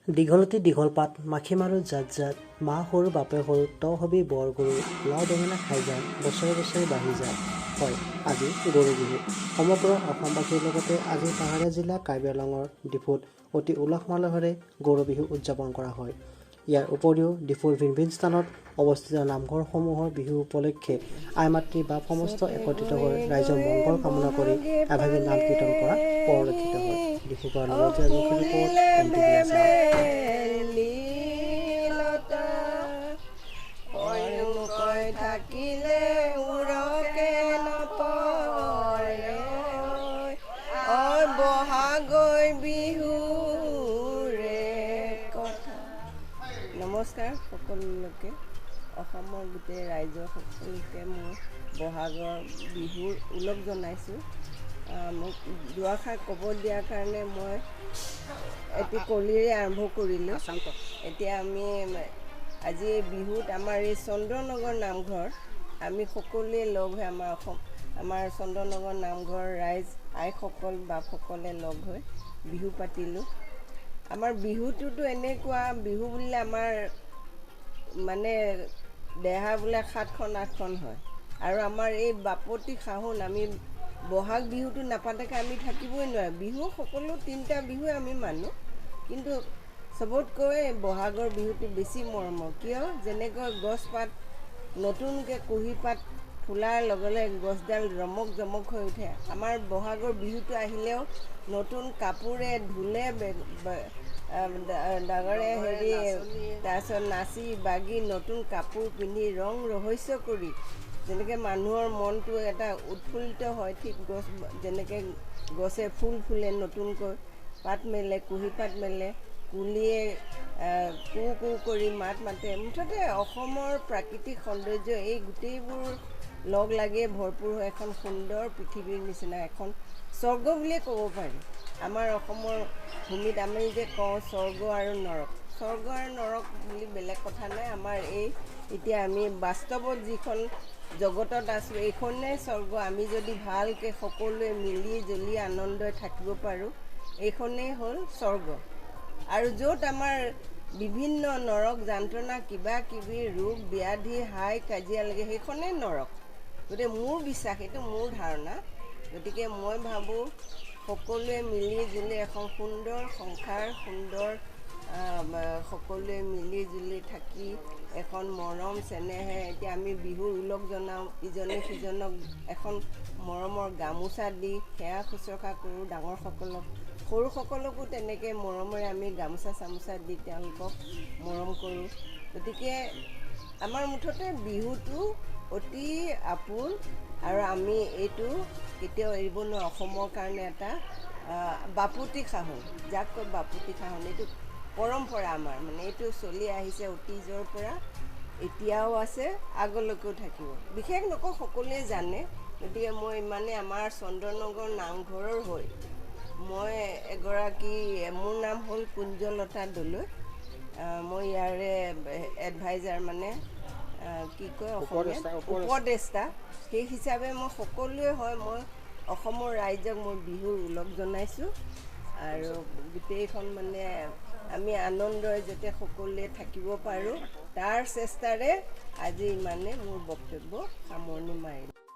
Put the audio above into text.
দীঘলতি দীঘল পাত মাখি মাৰো জাত জাত মা সৰু বাপে সৰু তই হবি বৰ গৰু লাও বেঙেনা খাই যা বছৰে বছৰে বাঢ়ি যা। হয়, আজি গৰু বিহু। সমগ্ৰ অসমবাসীৰ লগতে আজি পাহাৰীয়া জিলা কাৰ্বি আংলঙৰ ডিফুত অতি উলহ মালহেৰে গৰু বিহু উদযাপন কৰা হয়। ইয়াৰ উপৰিও ডিফুৰ ভিন ভিন স্থানত অৱস্থিত নামঘৰসমূহৰ বিহু উপলক্ষে আই মাতৃ বা সমস্ত একত্ৰিত হৈ ৰাইজৰ মংগল কামনা কৰি এভাগি নাম কীৰ্তন কৰা পৰিলক্ষিত হয়। ডিফুৰ পৰা নৱজিয়া মুখী ৰিপৰ্ট MTV আছাম। থাকিলে উৰকে নপৰে বহাগৈ বিহুৰে কথা। নমস্কাৰ সকলোকে, অসমৰ গোটেই ৰাইজৰ সকলোকে মই বহাগৰ বিহুৰ ওলগ জনাইছোঁ। মোক দুআষাৰ ক'ব দিয়াৰ কাৰণে মই এটি কলিৰে আৰম্ভ কৰিলোঁ। এতিয়া আমি আজি বিহুত আমাৰ এই চন্দ্ৰনগৰ নামঘৰ আমি সকলোৱে লগ হৈ আমাৰ চন্দ্ৰনগৰ নামঘৰ ৰাইজ আইসকল বাপসকলে লগ হৈ বিহু পাতিলোঁ। আমাৰ বিহুটোতো এনেকুৱা, বিহু বুলিলে আমাৰ মানে দেহা বোলে 7খন 8খন হয়। আৰু আমাৰ এই বাপতি সাহোন আমি বহাগ বিহুটো নাপাতাকৈ আমি থাকিবই নোৱাৰোঁ। বিহু সকলো 3টা বিহুৱে আমি মানো, কিন্তু চবতকৈ বহাগৰ বিহুটো বেছি মৰমৰ। কিয়? যেনেকৈ গছপাত নতুনকৈ কুঁহি পাত ফুলাৰ লগে লগে গছডাল ৰমক জমক হৈ উঠে, আমাৰ বহাগৰ বিহুটো আহিলেও নতুন কাপোৰে ঢোলে ডাঙৰে তাৰপিছত নাচি বাগি নতুন কাপোৰ পিন্ধি ৰং ৰহস্য কৰি যেনেকৈ মানুহৰ মনটো এটা উৎফুল্লিত হয়, ঠিক যেনেকৈ গছে ফুল ফুলে, নতুনকৈ পাত মেলে, কুঁহি পাত মেলে, কুলিয়ে কু কু কৰি মাত মাতে। মুঠতে অসমৰ প্ৰাকৃতিক সৌন্দৰ্য এই গোটেইবোৰ লগ লাগিয়ে ভৰপূৰ হৈ এখন সুন্দৰ পৃথিৱীৰ নিচিনা এখন স্বৰ্গ বুলিয়ে ক'ব পাৰি। আমাৰ অসমৰ ভূমিত আমি যে কওঁ স্বৰ্গ আৰু নৰক, স্বৰ্গ আৰু নৰক বুলি বেলেগ কথা নাই। আমাৰ এই এতিয়া আমি বাস্তৱত যিখন জগতত আছোঁ এইখনেই স্বৰ্গ। আমি যদি ভালকৈ সকলোৱে মিলি জুলি আনন্দই থাকিব পাৰোঁ, এইখনেই হ'ল স্বৰ্গ। আৰু য'ত আমাৰ বিভিন্ন নৰক যন্ত্ৰণা কিবা কিবি ৰোগ ব্যাধি হাই কাজিয়া লাগে, সেইখনেই নৰক। গতিকে মোৰ বিশ্বাস, এইটো মোৰ ধাৰণা। গতিকে মই ভাবোঁ সকলোৱে মিলি জুলি এখন সুন্দৰ সংসাৰ, সুন্দৰ সকলোৱে মিলি জুলি থাকি এখন মৰম চেনেহে এতিয়া আমি বিহুৰ ওলগ জনাওঁ, ইজনে সিজনক এখন মৰমৰ গামোচা দি সেৱা শুশ্ৰূষা কৰোঁ। ডাঙৰসকলক, সৰুসকলকো তেনেকৈ মৰমেৰে আমি গামোচা চামোচা দি তেওঁলোকক মৰম কৰোঁ। গতিকে আমাৰ মুঠতে বিহুটো অতি আপোন, আৰু আমি এইটো কেতিয়াও এৰিব নোৱাৰোঁ। অসমৰ কাৰণে এটা বাপতি সাহোন, যাক কয় বাপতি সাহোন, এইটো পৰম্পৰা আমাৰ, মানে এইটো চলি আহিছে অতীজৰ পৰা, এতিয়াও আছে, আগলৈকেও থাকিব। বিশেষ নকওঁ, সকলোৱে জানে। গতিকে মই ইমানে আমাৰ চন্দ্ৰনগৰ নামঘৰৰ হৈ মই এগৰাকী, মোৰ নাম হ'ল কুঞ্জলতা দলৈ। মই ইয়াৰে এডভাইজাৰ, মানে কি কয় অসমীয়াত উপদেষ্টা। সেই হিচাপে মই সকলোৱে হয় মই অসমৰ ৰাইজক মই বিহুৰ ওলগ জনাইছোঁ। আৰু গোটেইখন মানে আমি আনন্দৰে যাতে সকলোৱে থাকিব পাৰোঁ, তাৰ চেষ্টাৰে আজি ইমানে মোৰ বক্তব্য সামৰণি মাৰিলোঁ।